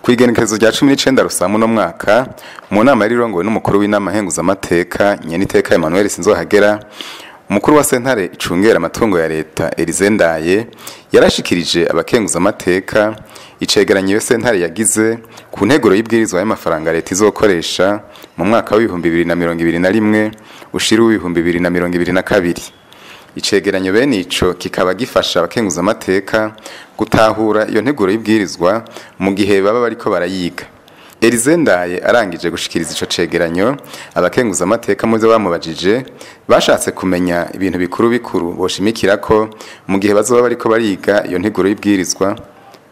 Kwigenekerezo rya 19 Rusamu no mwaka mu nama yari irongowe n'umukuru w'inama nkenguzamateka Nyeniteka Emmanuel Sinzohagera, umukuru wa sentare icungera amatungo ya leta Elize Ndaye yarashikirije abakenguzamateka icegeranyo sentare yagize ku nteguro y'ibwirizwa y'amafaranga leta izokoresha mu mwaka wa 2021 ushira 2022. Icegeranyo bene ico kikaba gifasha abakenguzamateka gutahura iyo nteguro y'ibwirizwa mu gihe baba bariko barayiga. Elize Ndaye arangije gushikiriza ico cegeranyo, abakenguzamateka muze bamubajije bashatse kumenya ibintu bikuru boshimikirako mu gihe bazoba bariko bariga iyo nteguro y'ibwirizwa.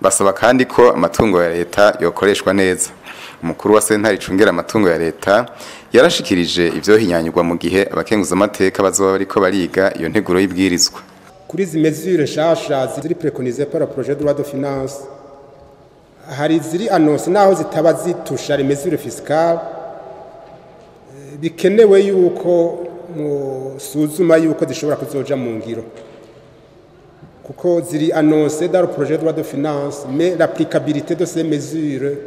Basaba kandi ko amatungo ya leta yokoreshwa neza. Umukuru wa sentare icungera amatungo ya leta yarashikirije ivyo hinyanyurwa mu gihe abakenguzamateka bazoba bariko bariga iyo nteguro y'ibwirizwa. Kuri izi mesures nshasha ziri préconisées par le projet de loi de finance, hari ziri annonce naho zitaba zitusha les mesures fiscales, bikenewe yuko musuzuma yuko zishobora kuzoja mu ngiro, kuko ziri annoncées dans le projet de loi de finance, mais l'applicabilité de ces mesures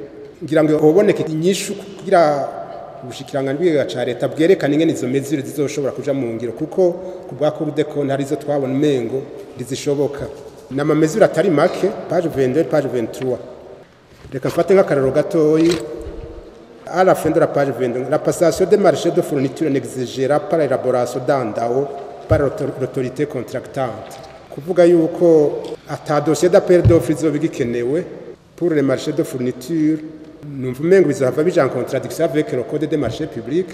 ngira ngo oboneke inyishu kugira ubushikiranganje bw'igihugu ca leta bwerekana ingene izo mesures zizoshobora kuja mu ngiro, kuko kubwa ko rudeko ntarizo twabona mengo rizishoboka. Nama mesures atari make, page 22 page 23. Reka mfate nk'akararo gatoyi. À la fin de la page 22, la passation des marchés de fourniture n'exigera pas l'élaboration d'un DAO par l'autorité contractante. Kuvuga yuko ata dossier d'appel d'offres izobigikenewe pour les marchés de fourniture, numva umengo bizohava bija en contradiction avec le code des marchés publics.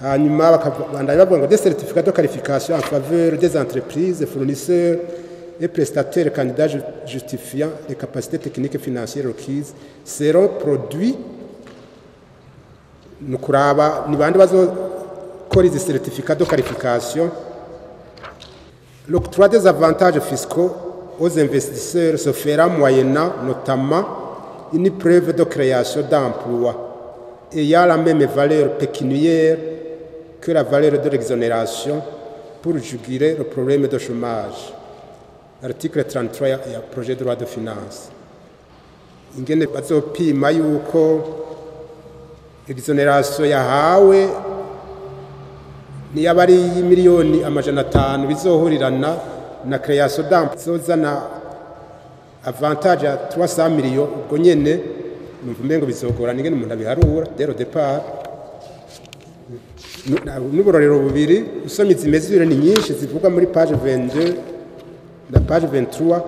Hanyuma bakabandanya bavuga ngo des certificats de qualification en faveur des entreprises, fournisseurs et prestataires candidats justifiant les capacités techniques et financières requises seront produits. Nukuraba ni bande bazokora izi certificats de qualification. L'octroi des avantages fiscaux aux investisseurs se fera moyennant notamment une preuve de création d'emplois ayant la même valeur pécuniaire que la valeur de l'exonération pour juguler le problème de chômage. Article 33 du projet de loi de finances. Ingene bazopima yuko exonération yahawe ni yabari miliyoni amajana 5 bizohurirana na création d'emplois zozana avantage ya 300 millions, ubwo nyene numva mengo bizogora ningene umuntu abiharura dès le départ. N'uburorero bubiri usomye izi mesures ni nyinshi zivuga muri page 22 na page 23,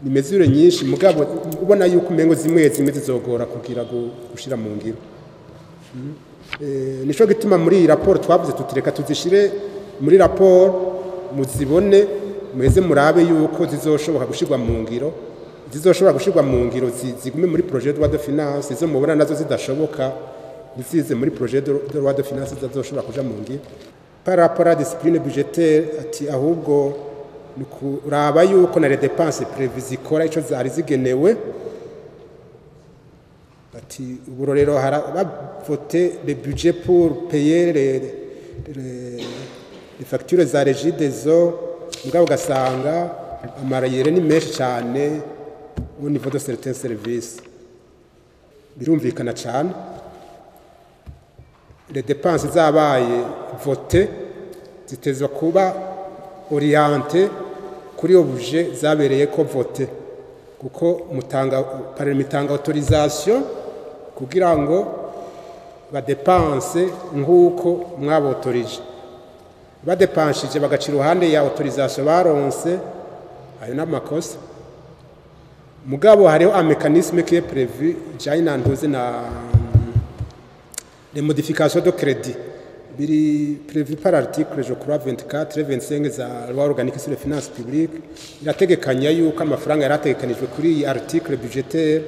ni mesures nyinshi mugabo ubona yuko mengo zimwe zizogora kugira gushira mu ngiro. Nico gituma muri iyi rapport twavuze tutireka tuzishire muri rapport muzibone mweze murabe yuko zizoshoboka gushirwa mu ngiro, zizoshobora gushirwa mu ngiro zigume muri projet de loi de finance, izo mubona nazo zidashoboka zize muri projet de loi de finance zizoshobora kuja mu ngiro. Par rapport à discipline budgétaire ati ahubwo nukuraba yuko na les dépenses prévues zikora ico zari zigenewe. Ati uburorero voter le budget pour payer les factures za régie des eaux, mugabo ugasanga amarayere ni menshi cyane au niveau de certains services. Birumvikana cyane les dépenses zabaye voté zitezwa kuba orienté kuri objet zabereye ko voté, kuko parlement itanga autorisation kugira ngo badepanse nk'uko mwabotorije. Badepanshije bagacira uruhande ya autorisation baronse, ayo n'amakosa. Mugabo hariho un mécanisme qui est prévu janye nantuze na les modifications de crédit biri prévu par article je crois 24 et 25 za loi organique sur les finances publiques. Irategekanya yuko amafaranga yarategekanijwe kuri iyi article budgétaire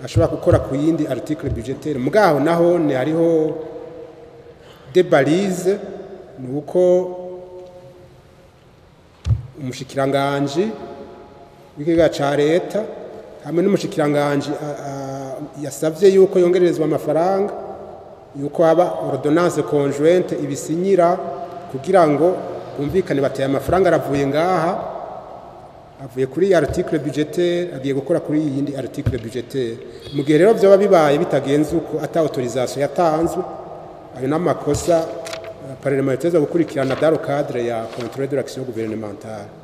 ashobora gukora ku yindi article budgétaire. Mugaho naho ne hariho des balises, nuko umushikiranganje w'ikiga ca leta hamwe n'umushikiranganje yasavye yuko yongerezwa amafaranga, yuko haba ordonnance conjointe ibisinyira kugira ngo bumvikane bateye amafaranga aravuye ngaha avuye kuri iyi article budgetaire agiye gukora kuri iyi yindi article budgetaire. Mu gihe rero byoba bibaye bitagenze uko ata autorisation yatanzwe, ayo n'amakosa parlement iteza gukurikirana dans le cadre ya contrôle de l'action gouvernementale.